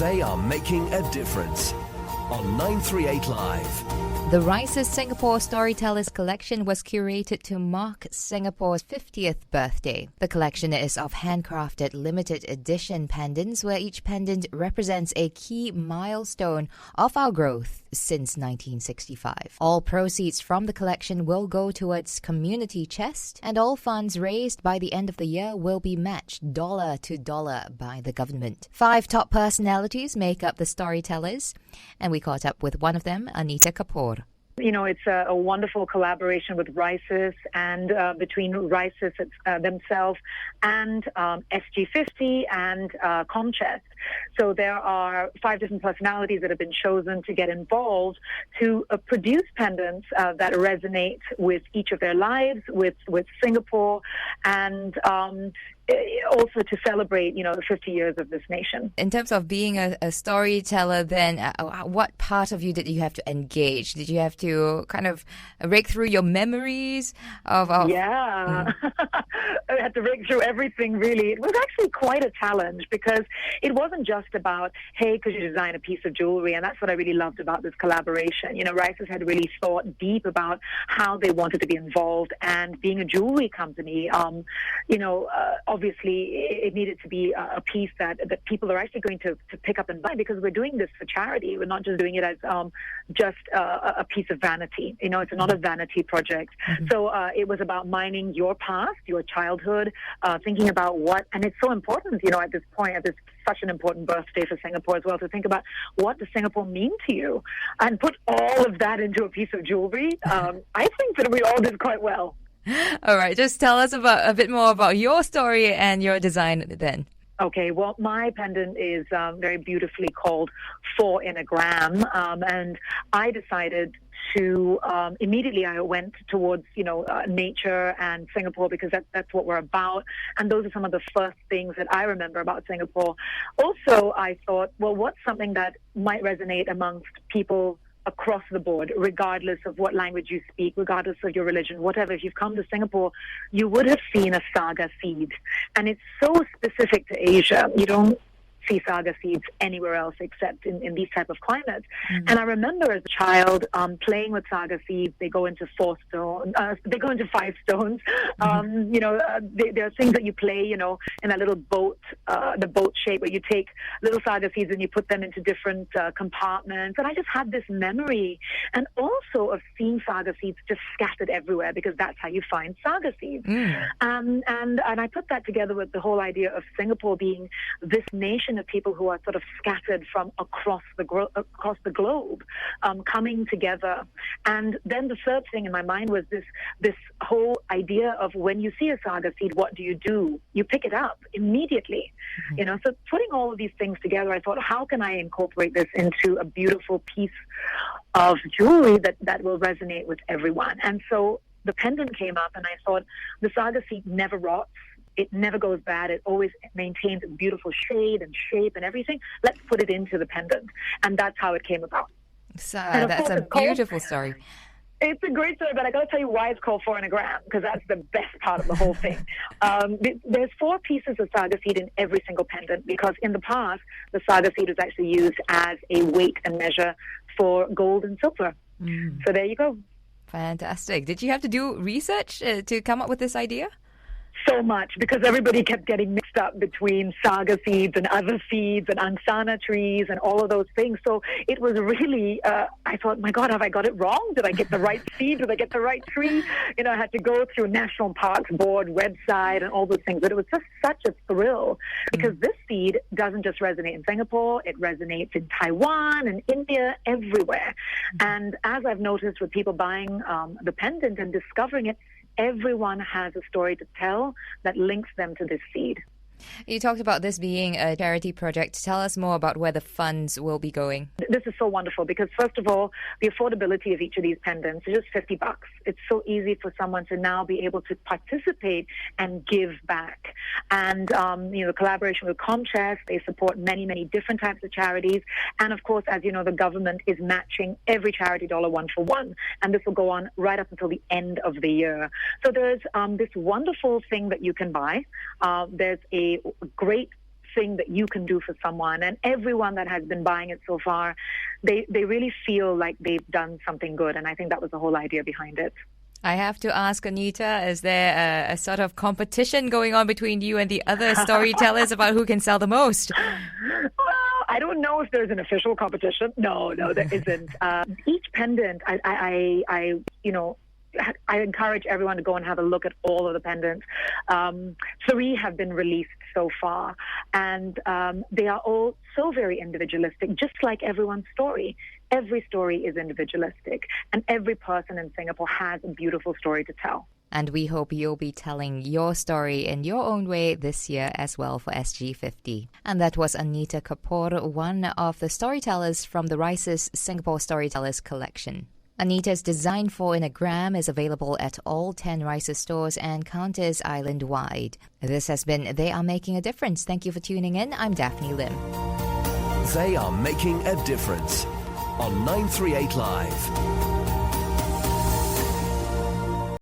They are making a difference. On 938 Live. The Risis Singapore Storytellers Collection was curated to mark Singapore's 50th birthday. The collection is of handcrafted limited edition pendants where each pendant represents a key milestone of our growth since 1965. All proceeds from the collection will go towards community chest, and all funds raised by the end of the year will be matched dollar to dollar by the government. 5 top personalities make up the storytellers, and we caught up with one of them, Anita Kapoor. You know, it's a wonderful collaboration with Risis and between Risis themselves and SG50 and Comchest. So there are 5 different personalities that have been chosen to get involved to produce pendants that resonate with each of their lives, with Singapore, and also to celebrate, you know, the 50 years of this nation. In terms of being a storyteller, then what part of you did you have to engage? Did you have to kind of rake through your memories of Yeah, I had to rake through everything, really. It was actually quite a challenge because it wasn't just about, hey, could you design a piece of jewellery? And that's what I really loved about this collaboration. You know, Risis had really thought deep about how they wanted to be involved, and being a jewellery company, obviously it needed to be a piece that people are actually going to pick up and buy, because we're doing this for charity. We're not just doing it as just a piece of vanity. You know, it's not a vanity project. Mm-hmm. So it was about mining your past, your childhood, thinking about what, and it's so important, you know, at this point, at this such an important birthday for Singapore as well, to think about what does Singapore mean to you, and put all of that into a piece of jewellery. I think that we all did quite well. All right, just tell us a bit more about your story and your design then. Okay, well, my pendant is very beautifully called 4 in a gram, and I decided to immediately I went towards, nature and Singapore, because that's what we're about, and those are some of the first things that I remember about Singapore. Also, I thought, well, what's something that might resonate amongst people across the board, regardless of what language you speak, regardless of your religion, whatever. If you've come to Singapore, you would have seen a saga seed. And it's so specific to Asia. You don't see saga seeds anywhere else except in these type of climates. Mm-hmm. And I remember as a child playing with saga seeds. They go into 5 stones. Mm-hmm. There are things that you play, in that little boat, the boat shape, where you take little saga seeds and you put them into different compartments. And I just had this memory, and also of seeing saga seeds just scattered everywhere, because that's how you find saga seeds. Mm. And I put that together with the whole idea of Singapore being this nation of people who are sort of scattered from across the globe, coming together. And then the third thing in my mind was this whole idea of, when you see a saga seed, what do? You pick it up immediately. Mm-hmm. So putting all of these things together, I thought, how can I incorporate this into a beautiful piece of jewelry that will resonate with everyone? And so the pendant came up, and I thought, the saga seed never rots. It never goes bad. It always maintains a beautiful shade and shape and everything. Let's put it into the pendant. And that's how it came about. So that's a beautiful story. It's a great story, but I got to tell you why it's called 4 in a gram, because that's the best part of the whole thing. There's 4 pieces of saga seed in every single pendant, because in the past, the saga seed was actually used as a weight and measure for gold and silver. Mm. So there you go. Fantastic. Did you have to do research to come up with this idea? So much, because everybody kept getting mixed up between saga seeds and other seeds and angsana trees and all of those things. So it was really, I thought, my God, have I got it wrong? Did I get the right seed? Did I get the right tree? I had to go through National Parks Board website and all those things. But it was just such a thrill, because this seed doesn't just resonate in Singapore. It resonates in Taiwan and India, everywhere. And as I've noticed with people buying the pendant and discovering it, everyone has a story to tell that links them to this seed. You talked about this being a charity project. Tell us more about where the funds will be going. This is so wonderful because, first of all, the affordability of each of these pendants is just $50. It's so easy for someone to now be able to participate and give back. And, the collaboration with Comchest, they support many, many different types of charities. And, of course, as you know, the government is matching every charity dollar 1 for 1. And this will go on right up until the end of the year. So there's this wonderful thing that you can buy. There's a great thing that you can do for someone. And everyone that has been buying it so far, they really feel like they've done something good. And I think that was the whole idea behind it. I have to ask, Anita, is there a sort of competition going on between you and the other storytellers about who can sell the most? Well, I don't know if there's an official competition. No, there isn't. Each pendant, I encourage everyone to go and have a look at all of the pendants. 3 have been released so far, and they are all so very individualistic, just like everyone's story. Every story is individualistic, and every person in Singapore has a beautiful story to tell. And we hope you'll be telling your story in your own way this year as well for SG50. And that was Anita Kapoor, one of the storytellers from the Risis Singapore Storytellers Collection. Anita's design for in a gram is available at all 10 Risis stores and counters island-wide. This has been They Are Making a Difference. Thank you for tuning in. I'm Daphne Lim. They are making a difference on 938 Live.